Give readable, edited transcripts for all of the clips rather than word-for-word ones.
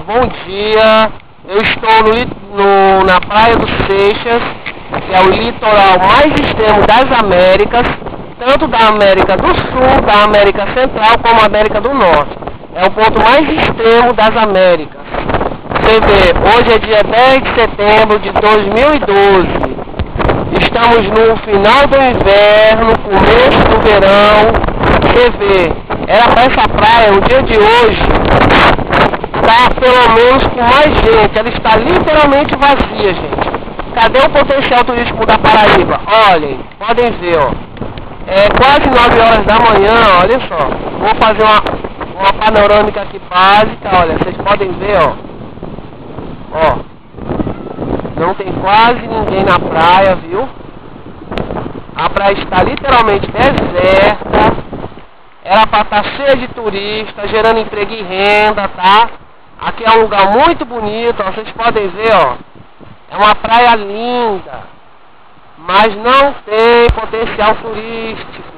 bom dia. Eu estou na Praia do Seixas, que é o litoral mais extremo das Américas, tanto da América do Sul, da América Central, como da América do Norte. É o ponto mais extremo das Américas. Você vê, hoje é dia 10 de setembro de 2012. Estamos no final do inverno, começo do verão. Você vê, era para essa praia, o dia de hoje, está pelo menos com mais gente. Ela está literalmente vazia, gente. Cadê o potencial turístico da Paraíba? Olhem, podem ver, ó. É quase 9 horas da manhã, olha só. Vou fazer uma panorâmica aqui básica, olha, vocês podem ver, ó. Ó. Não tem quase ninguém na praia, viu? A praia está literalmente deserta. Era para estar cheia de turistas, gerando emprego e renda, tá? Aqui é um lugar muito bonito, ó, vocês podem ver, ó. É uma praia linda, mas não tem potencial turístico.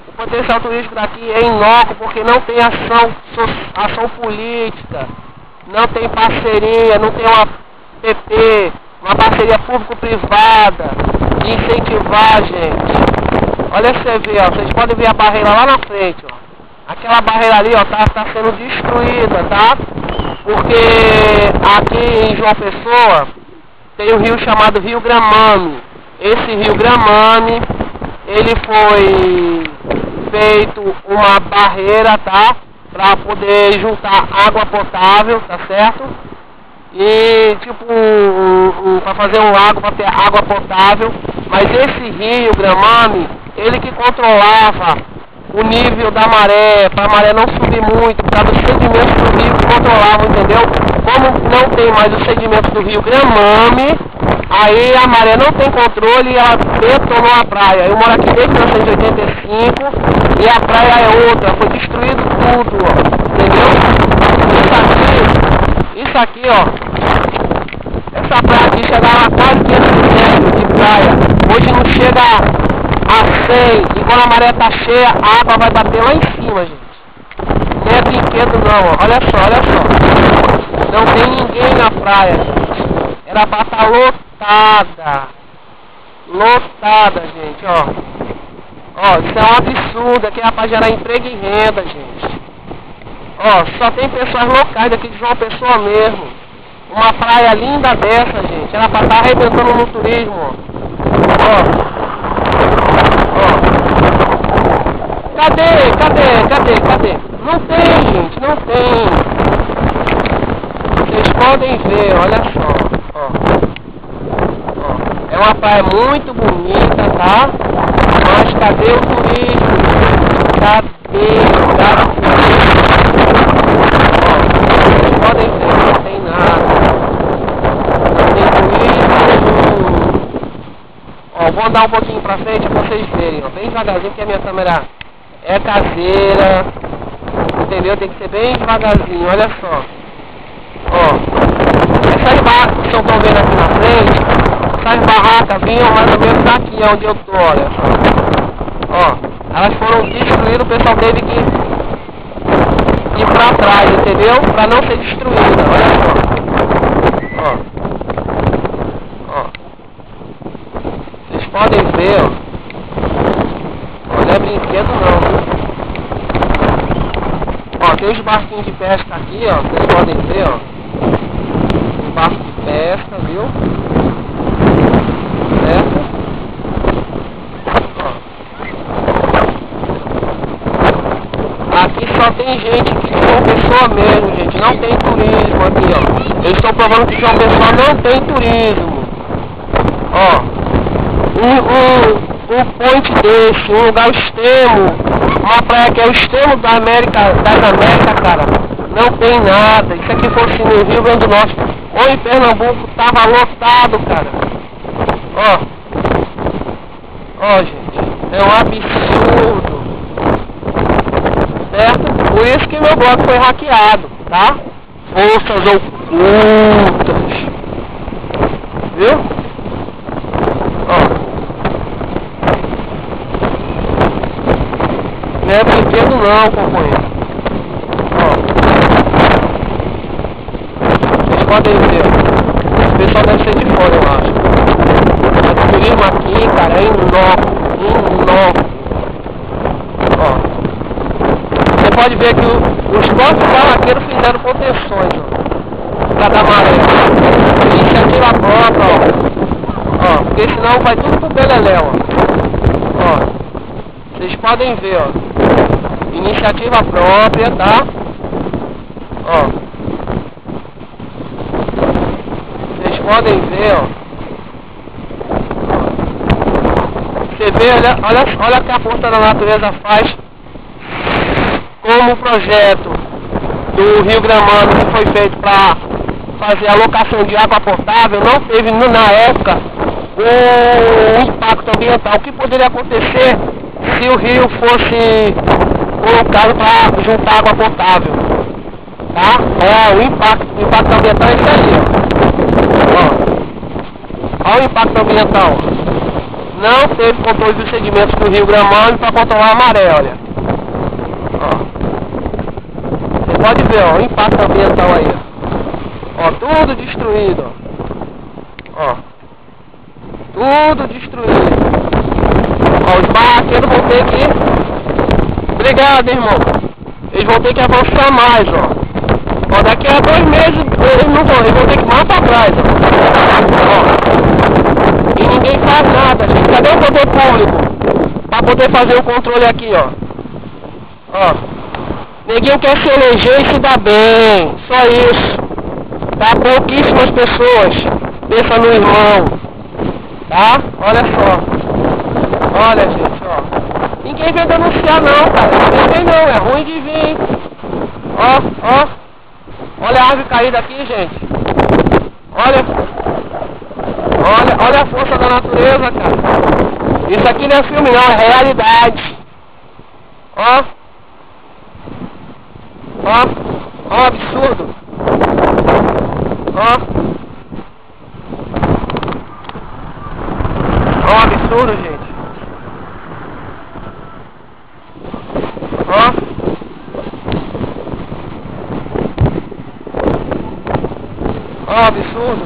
O potencial turístico daqui é inócuo porque não tem ação política, não tem parceria, não tem uma PP, uma parceria público-privada, de incentivar, gente. Olha você ver, ó, vocês podem ver a barreira lá na frente, ó. Aquela barreira ali, ó, tá sendo destruída, tá? Porque aqui em João Pessoa tem um rio chamado Rio Gramame. Esse Rio Gramame, ele foi feito uma barreira, tá? Pra poder juntar água potável, tá certo? E tipo, para fazer um lago, para ter água potável. Mas esse Rio Gramame, ele que controlava o nível da maré, para a maré não subir muito, por causa dos sedimentos do rio que controlavam, entendeu? Como não tem mais os sedimentos do Rio Gramame, aí a maré não tem controle e ela detonou a praia. Eu moro aqui desde 1985 e a praia é outra, foi destruído tudo, ó, entendeu? Isso aqui, ó, essa praia aqui chegava a quase 500 metros de praia, hoje não chega a 100, e quando a maré tá cheia, a água vai bater lá em cima, gente. Não é brinquedo não, ó. Olha só. Não tem ninguém na praia, gente. Era pra estar lotada. Lotada, gente, ó. Ó, isso é um absurdo. Aqui é pra gerar emprego e renda, gente. Ó, só tem pessoas locais daqui de João Pessoa mesmo. Uma praia linda dessa, gente. Era pra estar arrebentando no turismo, ó. Ó. Cadê? Não tem, gente, não tem. Vocês podem ver, olha só. Ó. É uma praia muito bonita, tá? Mas cadê o turismo? Cadê? Ó, vocês podem ver, não tem nada. Não tem turismo. Ó, vou andar um pouquinho pra frente pra vocês verem, ó. Bem devagarzinho que a minha câmera é caseira, entendeu? Tem que ser bem devagarzinho, olha só. Ó, essas barracas que vocês estão vendo aqui na frente, essas barracas vinham mais ou menos daqui onde eu tô, olha só. Ó, elas foram destruídas, o pessoal teve que ir pra trás, entendeu? Pra não ser destruída, olha só. Ó. Vocês podem ver, ó. Não é brinquedo não, viu? Ó, tem os barquinhos de pesca aqui, ó. Vocês podem ver, ó. Um barco de pesca, viu? Certo? Ó. Aqui só tem gente que João Pessoa mesmo, gente. Não tem turismo aqui, ó. Eu estou provando que João Pessoa não tem turismo. Ó. Um ponte desse, um lugar extremo, uma praia que é o extremo das Américas, cara, não tem nada. Isso aqui fosse no Rio Grande do Norte ou em Pernambuco, tava lotado, cara. Ó, gente, é um absurdo, certo? Por isso que meu blog foi hackeado, tá? Forças ocultas, viu? Não é brinquedo não, companheiro. Ó. podem ver. Esse pessoal deve ser de fora, eu acho. O turismo aqui, cara, é inócuo. Ó. Você pode ver que os próprios barraqueiros fizeram proteções, ó. Pra dar maré. Iniciativa própria, ó. Porque senão vai tudo pro beleléu, ó. Vocês podem ver, ó. Iniciativa própria, tá? Ó. Vocês podem ver, ó. Você vê, olha o que a força da natureza faz como o projeto do Rio Gramado que foi feito para fazer a alocação de água potável, não teve na época o impacto ambiental. O que poderia acontecer se o rio fosse colocado para juntar água potável? Tá? O impacto ambiental é isso aí, ó. Olha o impacto ambiental. Não teve controle dos sedimentos do Rio Gramado para controlar a maré, olha. Ó. Você pode ver, ó, o impacto ambiental aí, ó. Tudo destruído, ó. Tudo destruído. Ó, os barraqueiros vão ter que... Obrigado, irmão. Eles vão ter que avançar mais, ó. Daqui a 2 meses eles não vão, eles vão ter que mais pra trás, ó. E ninguém faz nada, gente. Cadê o poder público? Pra poder fazer o controle aqui, ó. Ninguém quer se eleger e se dar bem. Só isso. Tá? Pouquíssimas pessoas pensam no irmão. Tá? Olha só. Olha, gente, ó. Ninguém vem denunciar não, cara. Ninguém vem não, é ruim de vir. Ó. Olha a árvore caída aqui, gente. Olha a força da natureza, cara. Isso aqui não é filme não, é realidade. Ó absurdo. Ó absurdo, gente. Ó absurdo.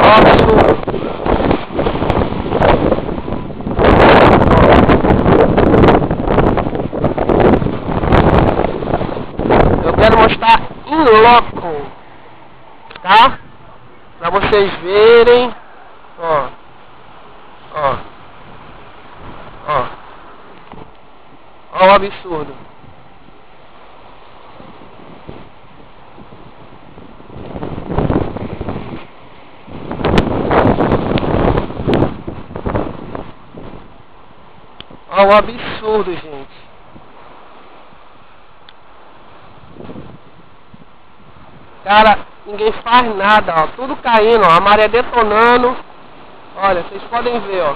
Absurdo. Eu quero mostrar em loco, tá? Pra vocês verem. Ó o absurdo. Ó o absurdo, gente. Cara, ninguém faz nada, ó. Tudo caindo, ó. A maré detonando. Olha, vocês podem ver, ó.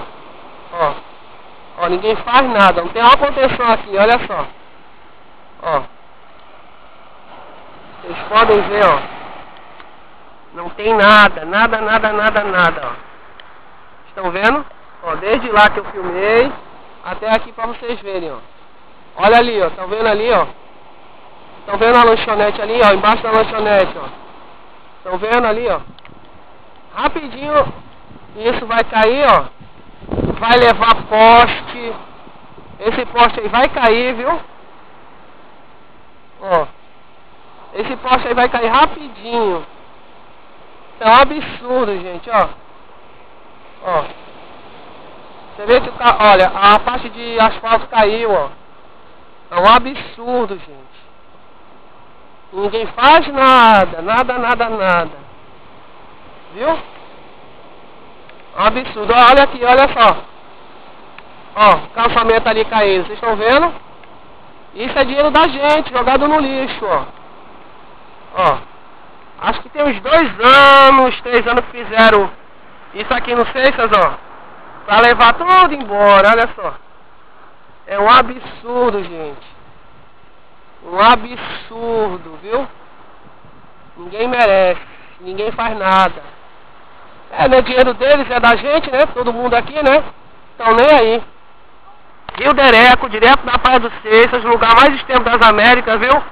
Ó, ninguém faz nada. Não tem uma contenção aqui, olha só. Ó. Vocês podem ver, ó. Não tem nada, nada, ó. Estão vendo? Ó, desde lá que eu filmei até aqui pra vocês verem, ó. Olha ali, ó. Estão vendo ali, ó? Estão vendo a lanchonete ali, ó? Embaixo da lanchonete, ó. Estão vendo ali, ó? Rapidinho isso vai cair, ó. Vai levar poste. Esse poste aí vai cair, viu? Ó. Esse poste aí vai cair rapidinho. É um absurdo, gente, ó. Ó. Você vê que, olha, a parte de asfalto caiu, ó. É um absurdo, gente. Ninguém faz nada, nada. Viu? É um absurdo. Olha aqui, olha só. Ó, calçamento ali caindo. Vocês estão vendo? Isso é dinheiro da gente, jogado no lixo, ó. Ó. Acho que tem uns 2 anos, 3 anos que fizeram isso aqui no Seixas, ó. Pra levar tudo embora, olha só. É um absurdo, gente. Um absurdo, viu? Ninguém merece. Ninguém faz nada. É, não é dinheiro deles, é da gente, né? Todo mundo aqui, né? Então nem aí. Rio Dereco, direto da Praia do Seixas, lugar mais extremo das Américas, viu?